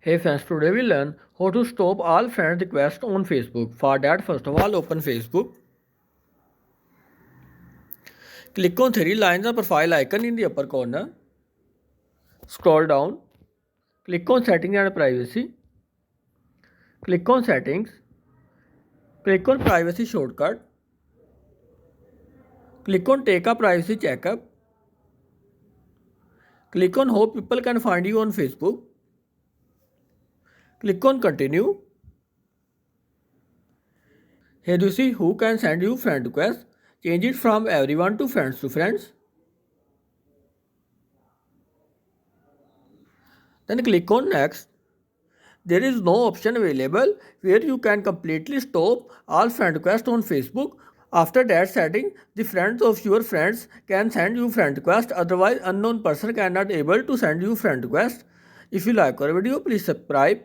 Hey friends, today we learn how to stop all friend requests on Facebook. For that, first of all, open Facebook. Click on three lines of profile icon in the upper corner. Scroll down. Click on settings and privacy. Click on settings. Click on privacy shortcut. Click on take a privacy checkup. Click on how people can find you on Facebook. Click on continue. Here you see who can send you friend requests. Change it from everyone to friends. Then click on next. There is no option available where you can completely stop all friend requests on Facebook. After that setting, the friends of your friends can send you friend request. Otherwise, unknown person cannot able to send you friend request. If you like our video, please subscribe.